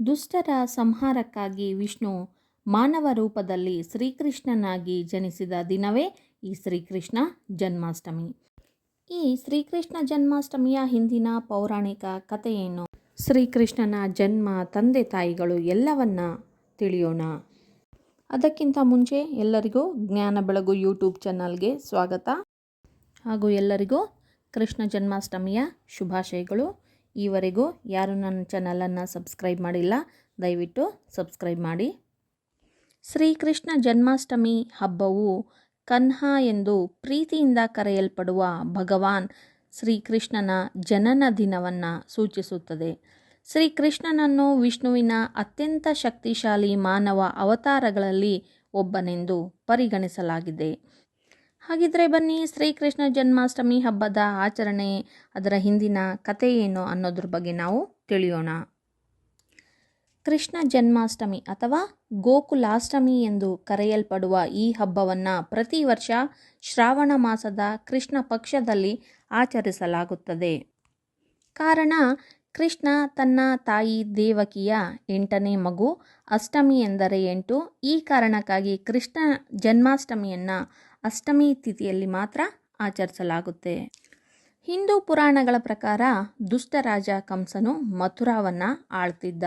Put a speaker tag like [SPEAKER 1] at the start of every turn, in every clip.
[SPEAKER 1] ದುಷ್ಟರ ಸಂಹಾರಕ್ಕಾಗಿ ವಿಷ್ಣು ಮಾನವ ರೂಪದಲ್ಲಿ ಶ್ರೀಕೃಷ್ಣನಾಗಿ ಜನಿಸಿದ ದಿನವೇ ಈ ಶ್ರೀಕೃಷ್ಣ ಜನ್ಮಾಷ್ಟಮಿ. ಈ ಶ್ರೀಕೃಷ್ಣ ಜನ್ಮಾಷ್ಟಮಿಯ ಹಿಂದಿನ ಪೌರಾಣಿಕ ಕಥೆಯೇನು, ಶ್ರೀಕೃಷ್ಣನ ಜನ್ಮ, ತಂದೆ ತಾಯಿಗಳು ಎಲ್ಲವನ್ನ ತಿಳಿಯೋಣ. ಅದಕ್ಕಿಂತ ಮುಂಚೆ ಎಲ್ಲರಿಗೂ ಜ್ಞಾನ ಬೆಳಗು ಯೂಟ್ಯೂಬ್ ಚಾನಲ್ಗೆ ಸ್ವಾಗತ ಹಾಗೂ ಎಲ್ಲರಿಗೂ ಕೃಷ್ಣ ಜನ್ಮಾಷ್ಟಮಿಯ ಶುಭಾಶಯಗಳು. ಈವರೆಗೂ ಯಾರು ನನ್ನ ಚಾನಲನ್ನು ಸಬ್ಸ್ಕ್ರೈಬ್ ಮಾಡಿಲ್ಲ, ದಯವಿಟ್ಟು ಸಬ್ಸ್ಕ್ರೈಬ್ ಮಾಡಿ. ಶ್ರೀಕೃಷ್ಣ ಜನ್ಮಾಷ್ಟಮಿ ಹಬ್ಬವು ಕನ್ಹಾ ಎಂದು ಪ್ರೀತಿಯಿಂದ ಕರೆಯಲ್ಪಡುವ ಭಗವಾನ್ ಶ್ರೀಕೃಷ್ಣನ ಜನನ ದಿನವನ್ನು ಸೂಚಿಸುತ್ತದೆ. ಶ್ರೀಕೃಷ್ಣನನ್ನು ವಿಷ್ಣುವಿನ ಅತ್ಯಂತ ಶಕ್ತಿಶಾಲಿ ಮಾನವ ಅವತಾರಗಳಲ್ಲಿ ಒಬ್ಬನೆಂದು ಪರಿಗಣಿಸಲಾಗಿದೆ. ಹಾಗಿದ್ರೆ ಬನ್ನಿ, ಶ್ರೀಕೃಷ್ಣ ಜನ್ಮಾಷ್ಟಮಿ ಹಬ್ಬದ ಆಚರಣೆ, ಅದರ ಹಿಂದಿನ ಕಥೆ ಏನು ಅನ್ನೋದ್ರ ಬಗ್ಗೆ ನಾವು ತಿಳಿಯೋಣ. ಕೃಷ್ಣ ಜನ್ಮಾಷ್ಟಮಿ ಅಥವಾ ಗೋಕುಲಾಷ್ಟಮಿ ಎಂದು ಕರೆಯಲ್ಪಡುವ ಈ ಹಬ್ಬವನ್ನು ಪ್ರತಿ ವರ್ಷ ಶ್ರಾವಣ ಮಾಸದ ಕೃಷ್ಣ ಪಕ್ಷದಲ್ಲಿ ಆಚರಿಸಲಾಗುತ್ತದೆ. ಕಾರಣ, ಕೃಷ್ಣ ತನ್ನ ತಾಯಿ ದೇವಕಿಯ 8ನೇ ಮಗು. ಅಷ್ಟಮಿ ಎಂದರೆ 8. ಈ ಕಾರಣಕ್ಕಾಗಿ ಕೃಷ್ಣ ಜನ್ಮಾಷ್ಟಮಿಯನ್ನು ಅಷ್ಟಮಿ ತಿಥಿಯಲ್ಲಿ ಮಾತ್ರ ಆಚರಿಸಲಾಗುತ್ತೆ. ಹಿಂದೂ ಪುರಾಣಗಳ ಪ್ರಕಾರ ದುಷ್ಟರಾಜ ಕಂಸನು ಮಥುರಾವನ್ನು ಆಳ್ತಿದ್ದ.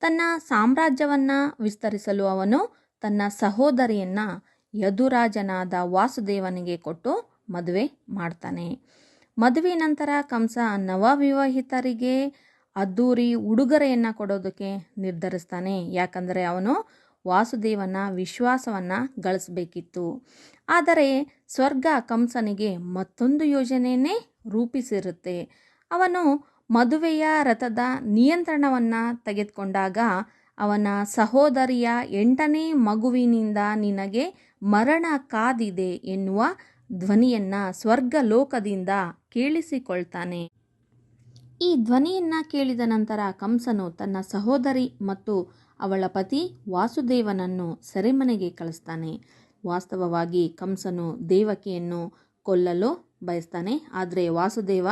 [SPEAKER 1] ತನ್ನ ಸಾಮ್ರಾಜ್ಯವನ್ನು ವಿಸ್ತರಿಸಲು ಅವನು ತನ್ನ ಸಹೋದರಿಯನ್ನು ಯದುರಾಜನಾದ ವಾಸುದೇವನಿಗೆ ಕೊಟ್ಟು ಮದುವೆ ಮಾಡ್ತಾನೆ. ಮದುವೆ ನಂತರ ಕಂಸ ನವವಿವಾಹಿತರಿಗೆ ಅದ್ದೂರಿ ಉಡುಗೊರೆಯನ್ನು ಕೊಡೋದಕ್ಕೆ ನಿರ್ಧರಿಸ್ತಾನೆ. ಯಾಕಂದರೆ ಅವನು ವಾಸುದೇವನ ವಿಶ್ವಾಸವನ್ನು ಗಳಿಸಬೇಕಿತ್ತು. ಆದರೆ ಸ್ವರ್ಗ ಕಂಸನಿಗೆ ಮತ್ತೊಂದು ಯೋಜನೆಯನ್ನೇ ರೂಪಿಸಿರುತ್ತೆ. ಅವನು ಮದುವೆಯ ರಥದ ನಿಯಂತ್ರಣವನ್ನು ತೆಗೆದುಕೊಂಡಾಗ ಅವನ ಸಹೋದರಿಯ 8ನೇ ಮಗುವಿನಿಂದ ನಿನಗೆ ಮರಣ ಕಾದಿದೆ ಎನ್ನುವ ಧ್ವನಿಯನ್ನು ಸ್ವರ್ಗ ಲೋಕದಿಂದ ಕೇಳಿಸಿಕೊಳ್ತಾನೆ. ಈ ಧ್ವನಿಯನ್ನು ಕೇಳಿದ ನಂತರ ಕಂಸನು ತನ್ನ ಸಹೋದರಿ ಮತ್ತು ಅವಳ ಪತಿ ವಾಸುದೇವನನ್ನು ಸೆರೆಮನೆಗೆ ಕಳಿಸ್ತಾನೆ. ವಾಸ್ತವವಾಗಿ ಕಂಸನು ದೇವಕಿಯನ್ನು ಕೊಲ್ಲಲು ಬಯಸ್ತಾನೆ. ಆದರೆ ವಾಸುದೇವ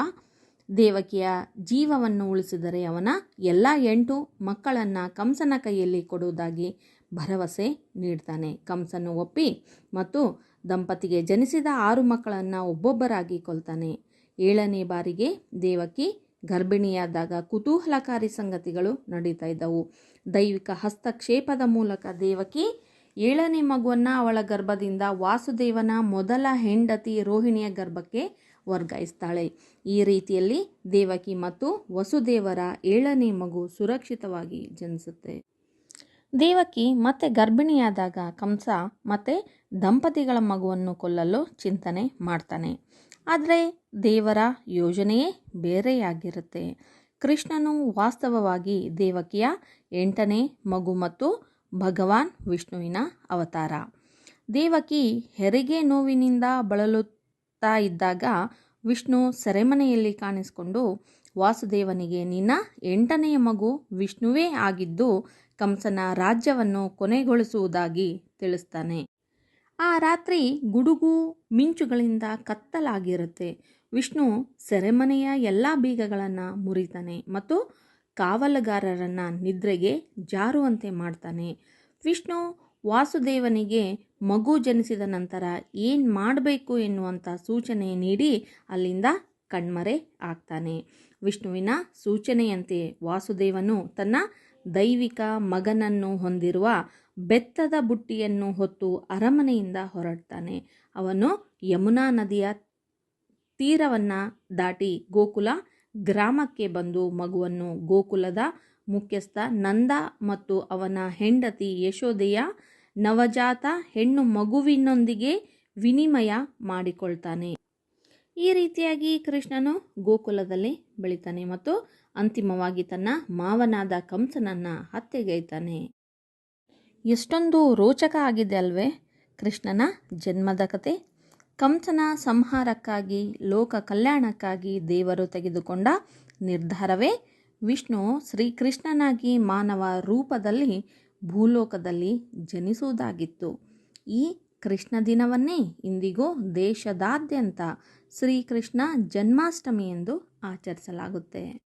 [SPEAKER 1] ದೇವಕಿಯ ಜೀವವನ್ನು ಉಳಿಸಿದರೆ ಅವನ ಎಲ್ಲ 8 ಮಕ್ಕಳನ್ನು ಕಂಸನ ಕೈಯಲ್ಲಿ ಕೊಡುವುದಾಗಿ ಭರವಸೆ ನೀಡ್ತಾನೆ. ಕಂಸನು ಒಪ್ಪಿ ಮತ್ತು ದಂಪತಿಗೆ ಜನಿಸಿದ 6 ಮಕ್ಕಳನ್ನು ಒಬ್ಬೊಬ್ಬರಾಗಿ ಕೊಲ್ತಾನೆ. 7ನೇ ಬಾರಿಗೆ ದೇವಕಿ ಗರ್ಭಿಣಿಯಾದಾಗ ಕುತೂಹಲಕಾರಿ ಸಂಗತಿಗಳು ನಡೀತಾ ಇದ್ದವು. ದೈವಿಕ ಹಸ್ತಕ್ಷೇಪದ ಮೂಲಕ ದೇವಕಿ 7ನೇ ಮಗುವನ್ನು ಅವಳ ಗರ್ಭದಿಂದ ವಾಸುದೇವನ ಮೊದಲ ಹೆಂಡತಿ ರೋಹಿಣಿಯ ಗರ್ಭಕ್ಕೆ ವರ್ಗಾಯಿಸ್ತಾಳೆ. ಈ ರೀತಿಯಲ್ಲಿ ದೇವಕಿ ಮತ್ತು ವಸುದೇವರ 7ನೇ ಮಗು ಸುರಕ್ಷಿತವಾಗಿ ಜನಿಸುತ್ತೆ. ದೇವಕಿ ಮತ್ತೆ ಗರ್ಭಿಣಿಯಾದಾಗ ಕಂಸ ಮತ್ತೆ ದಂಪತಿಗಳ ಮಗುವನ್ನು ಕೊಲ್ಲಲು ಚಿಂತನೆ ಮಾಡ್ತಾನೆ. ಆದರೆ ದೇವರ ಯೋಜನೆಯೇ ಬೇರೆಯಾಗಿರುತ್ತೆ. ಕೃಷ್ಣನು ವಾಸ್ತವವಾಗಿ ದೇವಕಿಯ 8ನೇ ಮಗು ಮತ್ತು ಭಗವಾನ್ ವಿಷ್ಣುವಿನ ಅವತಾರ. ದೇವಕಿ ಹೆರಿಗೆ ನೋವಿನಿಂದ ಬಳಲುತ್ತಾ ಇದ್ದಾಗ ವಿಷ್ಣು ಸೆರೆಮನೆಯಲ್ಲಿ ಕಾಣಿಸಿಕೊಂಡು ವಾಸುದೇವನಿಗೆ ನಿನ್ನ 8ನೇ ಮಗು ವಿಷ್ಣುವೇ ಆಗಿದ್ದು ಕಂಸನ ರಾಜ್ಯವನ್ನು ಕೊನೆಗೊಳಿಸುವುದಾಗಿ ತಿಳಿಸ್ತಾನೆ. ಆ ರಾತ್ರಿ ಗುಡುಗು ಮಿಂಚುಗಳಿಂದ ಕತ್ತಲಾಗಿರುತ್ತೆ. ವಿಷ್ಣು ಸೆರೆಮನೆಯ ಎಲ್ಲ ಬೀಗಗಳನ್ನು ಮುರಿತಾನೆ ಮತ್ತು ಕಾವಲುಗಾರರನ್ನು ನಿದ್ರೆಗೆ ಜಾರುವಂತೆ ಮಾಡ್ತಾನೆ. ವಿಷ್ಣು ವಾಸುದೇವನಿಗೆ ಮಗು ಜನಿಸಿದ ನಂತರ ಏನು ಮಾಡಬೇಕು ಎನ್ನುವಂಥ ಸೂಚನೆ ನೀಡಿ ಅಲ್ಲಿಂದ ಕಣ್ಮರೆ ಆಗ್ತಾನೆ. ವಿಷ್ಣುವಿನ ಸೂಚನೆಯಂತೆ ವಾಸುದೇವನು ತನ್ನ ದೈವಿಕ ಮಗನನ್ನು ಹೊಂದಿರುವ ಬೆತ್ತದ ಬುಟ್ಟಿಯನ್ನು ಹೊತ್ತು ಅರಮನೆಯಿಂದ ಹೊರಡ್ತಾನೆ. ಅವನು ಯಮುನಾ ನದಿಯ ತೀರವನ್ನು ದಾಟಿ ಗೋಕುಲ ಗ್ರಾಮಕ್ಕೆ ಬಂದು ಮಗುವನ್ನು ಗೋಕುಲದ ಮುಖ್ಯಸ್ಥ ನಂದ ಮತ್ತು ಅವನ ಹೆಂಡತಿ ಯಶೋದೆಯ ನವಜಾತ ಹೆಣ್ಣು ಮಗುವಿನೊಂದಿಗೆ ವಿನಿಮಯ ಮಾಡಿಕೊಳ್ತಾನೆ. ಈ ರೀತಿಯಾಗಿ ಕೃಷ್ಣನು ಗೋಕುಲದಲ್ಲಿ ಬೆಳಿತಾನೆ ಮತ್ತು ಅಂತಿಮವಾಗಿ ತನ್ನ ಮಾವನಾದ ಕಂಸನನ್ನು ಹತ್ಯೆಗೈತಾನೆ. ಎಷ್ಟೊಂದು ರೋಚಕ ಆಗಿದೆ ಅಲ್ವೇ ಕೃಷ್ಣನ ಜನ್ಮದ ಕತೆ. ಕಂಸನ ಸಂಹಾರಕ್ಕಾಗಿ, ಲೋಕ ಕಲ್ಯಾಣಕ್ಕಾಗಿ ದೇವರು ತೆಗೆದುಕೊಂಡ ನಿರ್ಧಾರವೇ ವಿಷ್ಣು ಶ್ರೀಕೃಷ್ಣನಾಗಿ ಮಾನವ ರೂಪದಲ್ಲಿ ಭೂಲೋಕದಲ್ಲಿ ಜನಿಸುವುದಾಗಿತ್ತು. ಈ ಕೃಷ್ಣ ದಿನವನ್ನೇ ಇಂದಿಗೂ ದೇಶದಾದ್ಯಂತ ಶ್ರೀಕೃಷ್ಣ ಜನ್ಮಾಷ್ಟಮಿ ಎಂದು ಆಚರಿಸಲಾಗುತ್ತೆ.